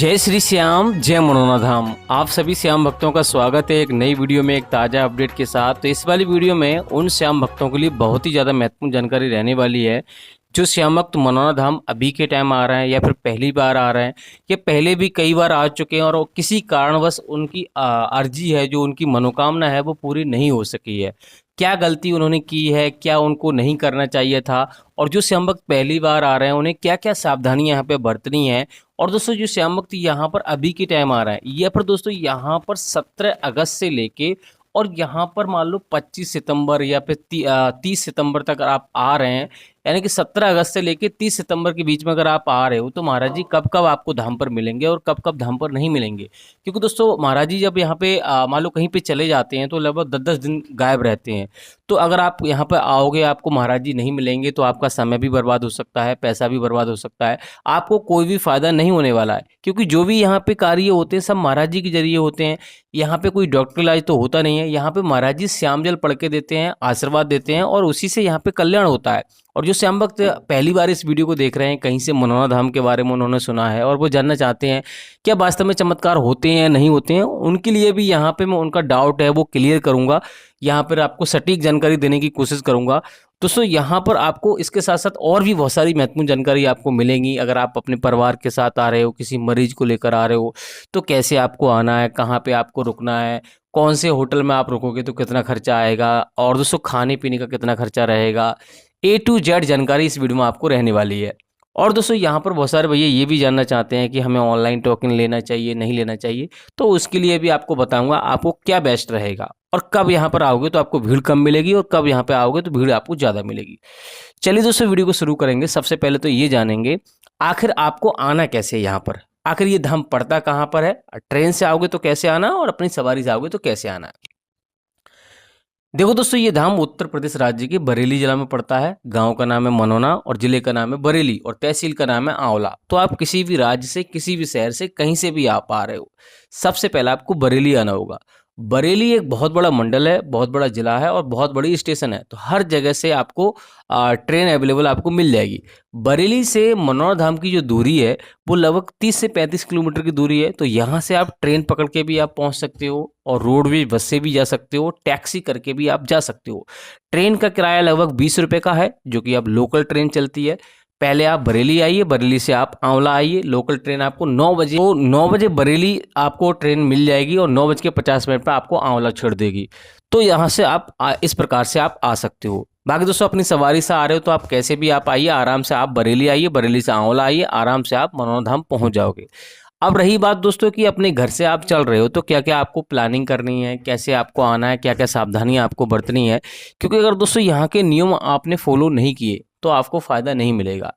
जय श्री श्याम, जय मनोना धाम। आप सभी श्याम भक्तों का स्वागत है एक नई वीडियो में एक ताज़ा अपडेट के साथ। तो इस वाली वीडियो में उन श्याम भक्तों के लिए बहुत ही ज़्यादा महत्वपूर्ण जानकारी रहने वाली है जो श्याम भक्त मनोना धाम अभी के टाइम आ रहे हैं या फिर पहली बार आ रहे हैं या पहले भी कई बार आ चुके हैं और वो किसी कारणवश उनकी अर्जी है, जो उनकी मनोकामना है वो पूरी नहीं हो सकी है। क्या गलती उन्होंने की है, क्या उनको नहीं करना चाहिए था, और जो श्याम भक्त पहली बार आ रहे हैं उन्हें क्या क्या सावधानियां यहाँ पे बरतनी है। और दोस्तों जो श्याम भक्त यहाँ पर अभी के टाइम आ रहा है, ये पर दोस्तों यहाँ पर 17 अगस्त से लेके और यहाँ पर मान लो 25 सितंबर या फिर 30 सितंबर तक आप आ रहे हैं, यानी कि 17 अगस्त से लेके 30 सितंबर के बीच में अगर आप आ रहे हो तो महाराज जी कब कब आपको धाम पर मिलेंगे और कब कब धाम पर नहीं मिलेंगे। क्योंकि दोस्तों महाराज जी जब यहाँ पे मान लो कहीं पे चले जाते हैं तो लगभग 10-10 दिन गायब रहते हैं। तो अगर आप यहाँ पर आओगे आपको महाराज जी नहीं मिलेंगे तो आपका समय भी बर्बाद हो सकता है, पैसा भी बर्बाद हो सकता है, आपको कोई भी फायदा नहीं होने वाला है। क्योंकि जो भी यहाँ पे कार्य होते हैं सब महाराज जी के जरिए होते हैं। यहाँ पे कोई डॉक्टर इलाज तो होता नहीं है, यहाँ पे महाराज जी श्याम जल पढ़ के देते हैं, आशीर्वाद देते हैं और उसी से यहाँ पे कल्याण होता है। और जो श्याम भक्त पहली बार इस वीडियो को देख रहे हैं, कहीं से मनोना धाम के बारे में उन्होंने सुना है और वो जानना चाहते हैं क्या वास्तव में चमत्कार होते हैं या नहीं होते हैं, उनके लिए भी यहाँ पे मैं उनका डाउट है वो क्लियर करूँगा। यहाँ पर आपको सटीक जानकारी देने की कोशिश करूँगा। दोस्तों यहाँ पर आपको इसके साथ साथ और भी बहुत सारी महत्वपूर्ण जानकारी आपको मिलेंगी। अगर आप अपने परिवार के साथ आ रहे हो, किसी मरीज को लेकर आ रहे हो, तो कैसे आपको आना है, कहाँ पे आपको रुकना है, कौन से होटल में आप रुकोगे तो कितना खर्चा आएगा, और दोस्तों खाने पीने का कितना खर्चा रहेगा, A to Z जानकारी इस वीडियो में आपको रहने वाली है। और दोस्तों यहाँ पर बहुत सारे भैया ये भी जानना चाहते हैं कि हमें ऑनलाइन टोकन लेना चाहिए नहीं लेना चाहिए, तो उसके लिए भी आपको बताऊंगा आपको क्या बेस्ट रहेगा और कब यहाँ पर आओगे तो आपको भीड़ कम मिलेगी और कब यहाँ पे आओगे तो भीड़ आपको ज़्यादा मिलेगी। चलिए दोस्तों वीडियो को शुरू करेंगे। सबसे पहले तो ये जानेंगे आखिर आपको आना कैसे है यहाँ पर, आखिर ये धाम पड़ता कहाँ पर है, ट्रेन से आओगे तो कैसे आना और अपनी सवारी से आओगे तो कैसे आना है। देखो दोस्तों ये धाम उत्तर प्रदेश राज्य के बरेली जिला में पड़ता है। गांव का नाम है मनोना और जिले का नाम है बरेली और तहसील का नाम है आंवला। तो आप किसी भी राज्य से, किसी भी शहर से, कहीं से भी आप आ रहे हो, सबसे पहले आपको बरेली आना होगा। बरेली एक बहुत बड़ा मंडल है, बहुत बड़ा जिला है और बहुत बड़ी स्टेशन है। तो हर जगह से आपको ट्रेन अवेलेबल आपको मिल जाएगी। बरेली से मनोना धाम की जो दूरी है वो लगभग 30 से 35 किलोमीटर की दूरी है। तो यहाँ से आप ट्रेन पकड़ के भी आप पहुँच सकते हो और रोडवेज बस से भी जा सकते हो, टैक्सी करके भी आप जा सकते हो। ट्रेन का किराया लगभग 20 रुपये का है, जो कि अब लोकल ट्रेन चलती है। पहले आप बरेली आइए, बरेली से आप आंवला आइए। लोकल ट्रेन आपको 9 बजे, तो 9 बजे बरेली आपको ट्रेन मिल जाएगी और 9:50 पर आपको आंवला छोड़ देगी। तो यहाँ से आप इस प्रकार से आप आ सकते हो। बाकी दोस्तों अपनी सवारी से आ रहे हो तो आप कैसे भी आप आइए, आराम से आप बरेली आइए, बरेली से आंवला आइए, आराम से आप मनोना धाम पहुँच जाओगे। अब रही बात दोस्तों कि अपने घर से आप चल रहे हो तो क्या क्या आपको प्लानिंग करनी है, कैसे आपको आना है, क्या क्या सावधानियां आपको बरतनी है। क्योंकि अगर दोस्तों यहाँ के नियम आपने फॉलो नहीं किए तो आपको फ़ायदा नहीं मिलेगा।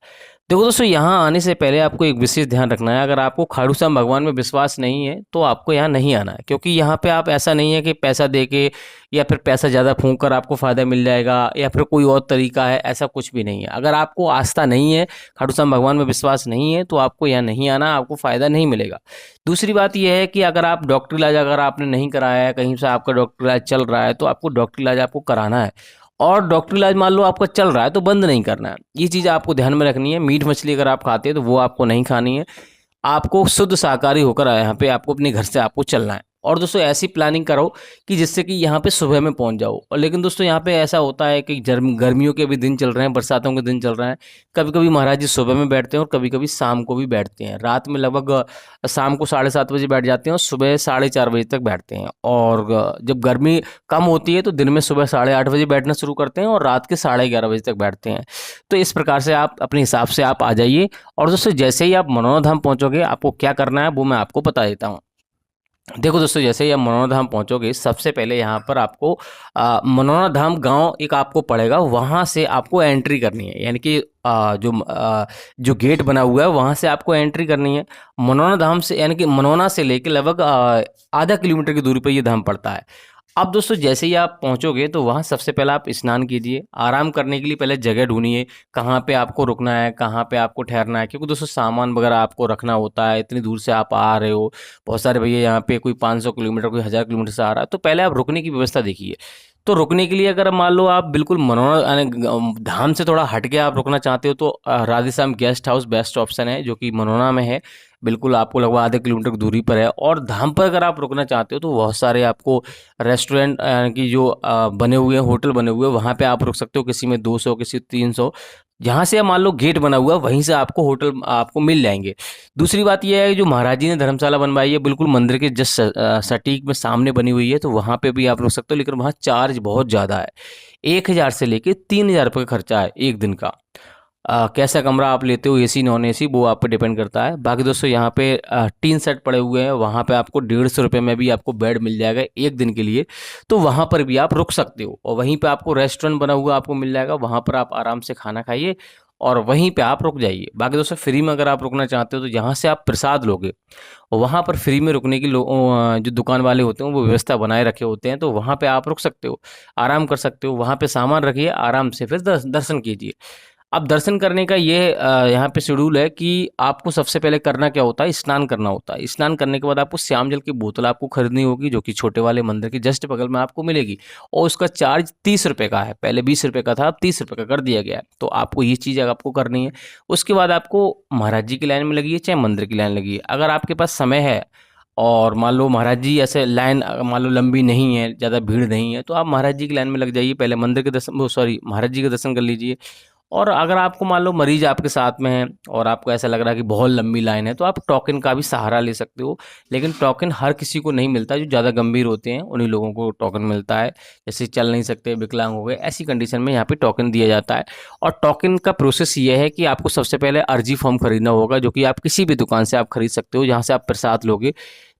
देखो दोस्तों यहाँ आने से पहले आपको एक विशेष ध्यान रखना है। अगर आपको खाटू श्याम भगवान में विश्वास नहीं है तो आपको यहाँ नहीं आना है। क्योंकि यहाँ पे आप ऐसा नहीं है कि पैसा दे के या फिर पैसा ज़्यादा फूंक कर आपको फ़ायदा मिल जाएगा या फिर कोई और तरीका है, ऐसा कुछ भी नहीं है। अगर आपको आस्था नहीं है, खाटू श्याम भगवान में विश्वास नहीं है तो आपको यहाँ नहीं आना, आपको फ़ायदा नहीं मिलेगा। दूसरी बात यह है कि अगर आप डॉक्टर इलाज अगर आपने नहीं कराया है, कहीं से आपका डॉक्टर इलाज चल रहा है तो आपको डॉक्टर इलाज आपको कराना है। और डॉक्टर इलाज मान लो आपका चल रहा है तो बंद नहीं करना है। ये चीज़ आपको ध्यान में रखनी है। मीट मछली अगर आप खाते हैं तो वो आपको नहीं खानी है। आपको शुद्ध शाकाहारी होकर यहाँ पे आपको अपने घर से आपको चलना है। और दोस्तों ऐसी प्लानिंग करो कि जिससे कि यहाँ पे सुबह में पहुँच जाओ। और लेकिन दोस्तों यहाँ पे ऐसा होता है कि गर्मियों के भी दिन चल रहे हैं, बरसातों के दिन चल रहे हैं। कभी कभी महाराज जी सुबह में बैठते हैं और कभी कभी शाम को भी बैठते हैं। रात में लगभग शाम को 7:30 बजे बैठ जाते हैं और सुबह 4:30 बजे तक बैठते हैं। और जब गर्मी कम होती है तो दिन में सुबह 8:30 बजे बैठना शुरू करते हैं और रात के 11:30 बजे तक बैठते हैं। तो इस प्रकार से आप अपने हिसाब से आप आ जाइए। और दोस्तों जैसे ही आप मनोना धाम पहुँचोगे आपको क्या करना है वो मैं आपको बता देता हूँ। देखो दोस्तों जैसे ही आप मनोना धाम पहुँचोगे सबसे पहले यहाँ पर आपको मनोना धाम गांव एक आपको पड़ेगा, वहाँ से आपको एंट्री करनी है। यानी कि जो गेट बना हुआ है वहाँ से आपको एंट्री करनी है मनोना धाम से। यानी कि मनोना से लेके लगभग आधा किलोमीटर की दूरी पर ये धाम पड़ता है। अब दोस्तों जैसे ही आप पहुंचोगे तो वहाँ सबसे पहले आप स्नान कीजिए। आराम करने के लिए पहले जगह ढूंढिए, कहाँ पे आपको रुकना है, कहाँ पे आपको ठहरना है। क्योंकि दोस्तों सामान वगैरह आपको रखना होता है, इतनी दूर से आप आ रहे हो। बहुत सारे भैया यहाँ पे कोई 500 किलोमीटर, कोई 1000 किलोमीटर से आ रहा है, तो पहले आप रुकने की व्यवस्था देखिए। तो रुकने के लिए अगर मान लो आप बिल्कुल मनोना यानी धाम से थोड़ा हट के आप रुकना चाहते हो तो Radheshyam guest house best option है, जो कि मनोना में है। बिल्कुल आपको लगभग आधे किलोमीटर की दूरी पर है। और धाम पर अगर आप रुकना चाहते हो तो बहुत सारे आपको रेस्टोरेंट की जो बने हुए हैं, होटल बने हुए हैं, वहाँ पे आप रुक सकते हो। किसी में 200, किसी 300, जहाँ से मान लो गेट बना हुआ है वहीं से आपको होटल आपको मिल जाएंगे। दूसरी बात यह है, जो महाराज जी ने धर्मशाला बनवाई है बिल्कुल मंदिर के जस्ट सटीक में सामने बनी हुई है, तो वहाँ पे भी आप रुक सकते हो। लेकिन वहाँ चार्ज बहुत ज़्यादा है, 1,000 से लेके 3,000 रुपये का खर्चा है एक दिन का। कैसा कमरा आप लेते हो, एसी नॉन एसी, वो आप पे डिपेंड करता है। बाकी दोस्तों यहाँ पे टीन सेट पड़े हुए हैं, वहाँ पे आपको 150 रुपये में भी आपको बेड मिल जाएगा एक दिन के लिए। तो वहाँ पर भी आप रुक सकते हो, और वहीं पे आपको रेस्टोरेंट बना हुआ आपको मिल जाएगा, वहाँ पर आप आराम से खाना खाइए और वहीं पे आप रुक जाइए। बाकी दोस्तों फ्री में अगर आप रुकना चाहते हो तो यहाँ से आप प्रसाद लोगे, और वहाँ पर फ्री में रुकने की जो दुकान वाले होते हैं वो व्यवस्था बनाए रखे होते हैं, तो वहाँ पे आप रुक सकते हो, आराम कर सकते हो। वहाँ पे सामान रखिए, आराम से फिर दर्शन कीजिए। अब दर्शन करने का ये यहाँ पे शेड्यूल है कि आपको सबसे पहले करना क्या होता है, स्नान करना होता है। स्नान करने के बाद आपको श्याम जल की बोतल आपको खरीदनी होगी, जो कि छोटे वाले मंदिर के जस्ट बगल में आपको मिलेगी, और उसका चार्ज 30 रुपये का है। पहले 20 रुपये का था, अब 30 रुपये का कर दिया गया है। तो आपको ये चीज़ आपको करनी है। उसके बाद आपको महाराज जी की लाइन में लगी है चाहे मंदिर की लाइन लगी है, अगर आपके पास समय है और मान लो महाराज जी ऐसे लाइन मान लो लंबी नहीं है, ज़्यादा भीड़ नहीं है, तो आप महाराज जी की लाइन में लग जाइए। पहले मंदिर के दर्शन, वो सॉरी, महाराज जी के दर्शन कर लीजिए। और अगर आपको मान लो मरीज आपके साथ में है और आपको ऐसा लग रहा है कि बहुत लंबी लाइन है, तो आप टोकन का भी सहारा ले सकते हो। लेकिन टोकन हर किसी को नहीं मिलता, जो ज़्यादा गंभीर होते हैं उन्हीं लोगों को टोकन मिलता है। जैसे चल नहीं सकते, विकलांग हो गए, ऐसी कंडीशन में यहाँ पे टोकन दिया जाता है। और टोकन का प्रोसेस ये है कि आपको सबसे पहले अर्जी फॉर्म खरीदना होगा, जो कि आप किसी भी दुकान से आप खरीद सकते हो, जहाँ से आप प्रसाद लोगे।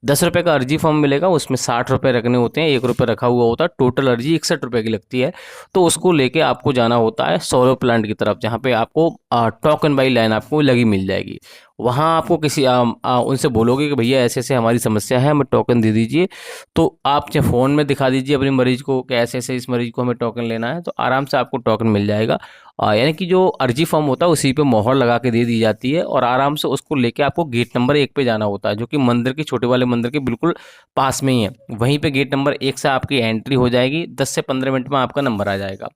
10 रुपये का अर्जी फॉर्म मिलेगा, उसमें 60 रुपये रखने होते हैं, 1 रुपये रखा हुआ होता है। टोटल अर्जी 61 रुपये की लगती है। तो उसको लेके आपको जाना होता है सोलर प्लांट की तरफ, जहाँ पे आपको टोकन बाई लाइन आपको लगी मिल जाएगी। वहाँ आपको किसी उनसे बोलोगे कि भैया ऐसे ऐसे हमारी समस्या है, हमें टोकन दे दीजिए। तो आप चाहे फ़ोन में दिखा दीजिए अपने मरीज को कि ऐसे ऐसे इस मरीज को हमें टोकन लेना है, तो आराम से आपको टोकन मिल जाएगा। यानी कि जो अर्जी फॉर्म होता है उसी पे मोहर लगा के दे दी जाती है, और आराम से उसको लेके आपको गेट नंबर 1 पे जाना होता है, जो कि मंदिर के छोटे वाले मंदिर के बिल्कुल पास में ही है। वहीं पे गेट नंबर 1 से आपकी एंट्री हो जाएगी, 10 से 15 मिनट में आपका नंबर आ जाएगा।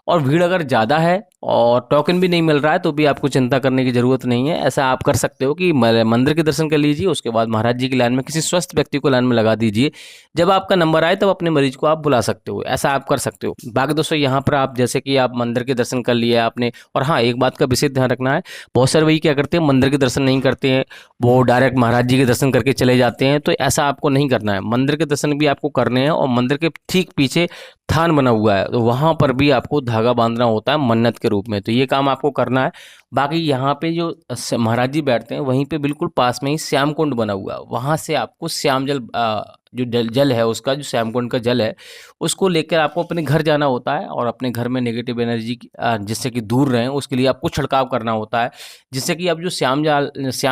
और भीड़ अगर ज़्यादा है और टोकन भी नहीं मिल रहा है तो भी आपको चिंता करने की ज़रूरत नहीं है। ऐसा आप कर सकते हो कि मंदिर के दर्शन कर लीजिए, उसके बाद महाराज जी की लाइन में किसी स्वस्थ व्यक्ति को लाइन में लगा दीजिए। जब आपका नंबर आए तब अपने मरीज को आप बुला सकते हो, ऐसा आप कर सकते हो। बाकी दोस्तों यहाँ पर आप जैसे कि आप मंदिर के दर्शन कर लिए आपने, और हाँ एक बात का विशेष ध्यान रखना है, बहुत सारे वही क्या करते हैं, मंदिर के दर्शन नहीं करते हैं, वो डायरेक्ट महाराज जी के दर्शन करके चले जाते हैं। तो ऐसा आपको नहीं करना है, मंदिर के दर्शन भी आपको करने हैं। और मंदिर के ठीक पीछे थान बना हुआ है, तो वहाँ पर भी आपको धागा बांधना होता है मन्नत के रूप में, तो ये काम आपको करना है। बाकी यहाँ पे जो महाराज जी बैठते हैं वहीं पे बिल्कुल पास में ही श्याम कुंड बना हुआ है, वहाँ से आपको श्याम जल जो जल है उसका, जो श्याम कुंड का जल है, उसको लेकर आपको अपने घर जाना होता है। और अपने घर में नेगेटिव एनर्जी जिससे कि दूर रहें उसके लिए आपको छिड़काव करना होता है, जिससे कि अब जो श्याम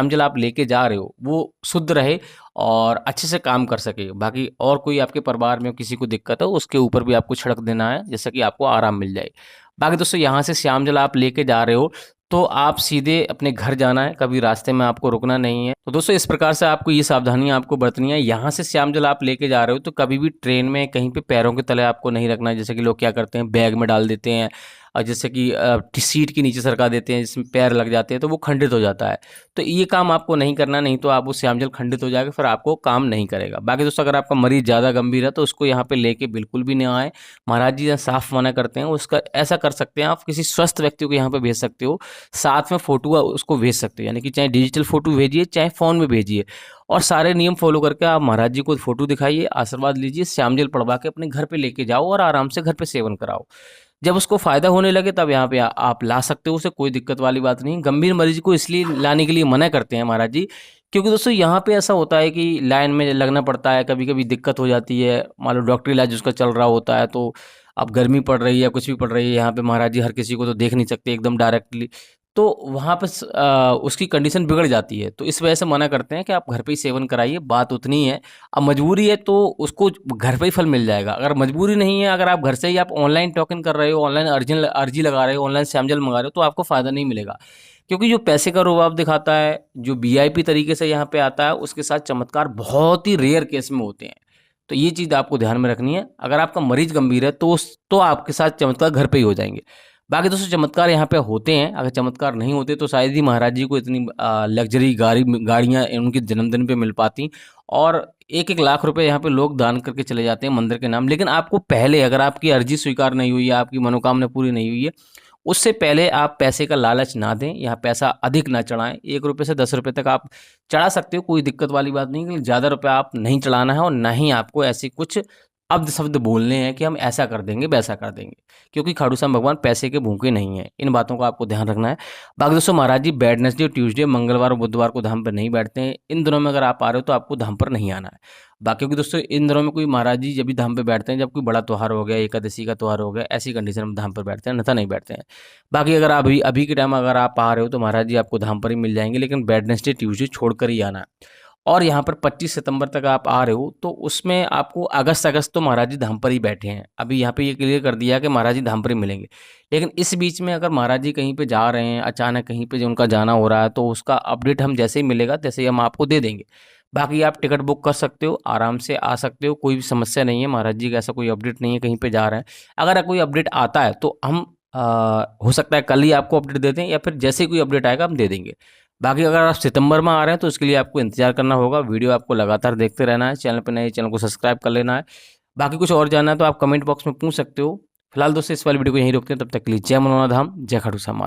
जल आप लेके जा रहे हो वो शुद्ध रहे और अच्छे से काम कर सके। बाकी और कोई आपके परिवार में किसी को दिक्कत हो उसके ऊपर भी आपको छिड़क देना है, जिससे कि आपको आराम मिल जाए। बाकी दोस्तों यहाँ से श्याम जल आप लेके जा रहे हो तो आप सीधे अपने घर जाना है, कभी रास्ते में आपको रुकना नहीं है। तो दोस्तों इस प्रकार से आपको ये सावधानियां आपको बरतनी है। यहाँ से श्याम जल आप लेके जा रहे हो तो कभी भी ट्रेन में कहीं पे पैरों के तले आपको नहीं रखना है, जैसे कि लोग क्या करते हैं बैग में डाल देते हैं, और जैसे कि सीट के नीचे सरका देते हैं जिसमें पैर लग जाते हैं तो वो खंडित हो जाता है। तो ये काम आपको नहीं करना, नहीं तो आप वो श्याम जल खंडित हो जाएगा, फिर आपको काम नहीं करेगा। बाकी दोस्तों अगर आपका मरीज ज़्यादा गंभीर है तो उसको यहाँ पे लेके बिल्कुल भी नहीं आए, महाराज जी यहाँ साफ मना करते हैं। उसका ऐसा कर सकते हैं, आप किसी स्वस्थ व्यक्ति को यहाँ पे भेज सकते हो, साथ में फोटो उसको भेज सकते हो, यानी कि चाहे डिजिटल फोटो भेजिए चाहे फ़ोन में भेजिए, और सारे नियम फॉलो करके आप महाराज जी को फोटो दिखाइए, आशीर्वाद लीजिए, श्याम जल पढ़वा के अपने घर पे लेके जाओ और आराम से घर पे सेवन कराओ। जब उसको फ़ायदा होने लगे तब यहाँ पे आप ला सकते हो उसे, कोई दिक्कत वाली बात नहीं। गंभीर मरीज को इसलिए लाने के लिए मना करते हैं महाराज जी, क्योंकि दोस्तों यहाँ पे ऐसा होता है कि लाइन में लगना पड़ता है, कभी कभी दिक्कत हो जाती है, मान लो डॉक्टरी इलाज उसका चल रहा होता है, तो अब गर्मी पड़ रही है कुछ भी पड़ रही है, यहाँ पे महाराज जी हर किसी को तो देख नहीं सकते एकदम डायरेक्टली, तो वहाँ पे उसकी कंडीशन बिगड़ जाती है। तो इस वजह से मना करते हैं कि आप घर पे ही सेवन कराइए, बात उतनी है। अब मजबूरी है तो उसको घर पे ही फल मिल जाएगा। अगर मजबूरी नहीं है, अगर आप घर से ही आप ऑनलाइन टोकन कर रहे हो, ऑनलाइन अर्जी लगा रहे हो, ऑनलाइन श्यामजल मंगा रहे हो, तो आपको फ़ायदा नहीं मिलेगा। क्योंकि जो पैसे का रुबाब दिखाता है, जो वीआईपी तरीके से यहाँ पे आता है, उसके साथ चमत्कार बहुत ही रेयर केस में होते हैं। तो ये चीज़ आपको ध्यान में रखनी है। अगर आपका मरीज गंभीर है तो आपके साथ चमत्कार घर पे ही हो जाएंगे। बाकी दोस्तों चमत्कार यहाँ पे होते हैं, अगर चमत्कार नहीं होते तो शायद ही महाराज जी को इतनी लग्जरी गाड़ियाँ उनके जन्मदिन पे मिल पाती, और 1-1 लाख रुपए यहाँ पे लोग दान करके चले जाते हैं मंदिर के नाम। लेकिन आपको पहले, अगर आपकी अर्जी स्वीकार नहीं हुई है, आपकी मनोकामना पूरी नहीं हुई है, उससे पहले आप पैसे का लालच ना दें, यहाँ पैसा अधिक ना चढ़ाएं। 1 रुपये से 10 रुपये तक आप चढ़ा सकते हो, कोई दिक्कत वाली बात नहीं है, लेकिन ज़्यादा रुपया आप नहीं चढ़ाना है, और ना ही आपको ऐसे कुछ अब्द शब्द बोलने हैं कि हम ऐसा कर देंगे, वैसा कर देंगे, क्योंकि खाटू श्याम भगवान पैसे के भूखे नहीं हैं। इन बातों का आपको ध्यान रखना है। बाकी दोस्तों महाराज जी वेडनेसडे, ट्यूसडे, मंगलवार और बुधवार को धाम पर नहीं बैठते हैं। इन दिनों में अगर आप आ रहे हो तो आपको धाम पर नहीं आना है। बाकी क्योंकि दोस्तों इन दिनों में कोई महाराज जी जब भी धाम पे बैठते हैं, जब कोई बड़ा त्योहार हो गया, एकादशी का त्योहार हो गया, ऐसी कंडीशन में धाम पर बैठते हैं, अन्यथा नहीं बैठते हैं। बाकी अगर अभी अभी के टाइम अगर आप आ रहे हो तो महाराज जी आपको धाम पर ही मिल जाएंगे, लेकिन वेडनेसडे, ट्यूसडे छोड़कर ही आना है। और यहाँ पर 25 सितंबर तक आप आ रहे हो तो उसमें आपको अगस्त तो महाराज जी धाम पर ही बैठे हैं। अभी यहाँ पे ये क्लियर कर दिया कि महाराज जी धाम पर ही मिलेंगे। लेकिन इस बीच में अगर महाराज जी कहीं पे जा रहे हैं, अचानक कहीं पे जो उनका जाना हो रहा है, तो उसका अपडेट हम जैसे ही मिलेगा तैसे ही हम आपको दे देंगे। बाकी आप टिकट बुक कर सकते हो, आराम से आ सकते हो, कोई भी समस्या नहीं है। महाराज जी का ऐसा कोई अपडेट नहीं है कहीं पे जा रहे हैं। अगर कोई अपडेट आता है तो हम हो सकता है कल ही आपको अपडेट दे दें, या फिर जैसे ही कोई अपडेट आएगा हम दे देंगे। बाकी अगर आप सितंबर में आ रहे हैं तो उसके लिए आपको इंतजार करना होगा। वीडियो आपको लगातार देखते रहना है। चैनल पर नए, चैनल को सब्सक्राइब कर लेना है। बाकी कुछ और जानना है तो आप कमेंट बॉक्स में पूछ सकते हो। फिलहाल दोस्तों इस वाली वीडियो को यहीं रोकते हैं, तब तक के लिए जय मनोनाधाम, जय खाटू श्याम।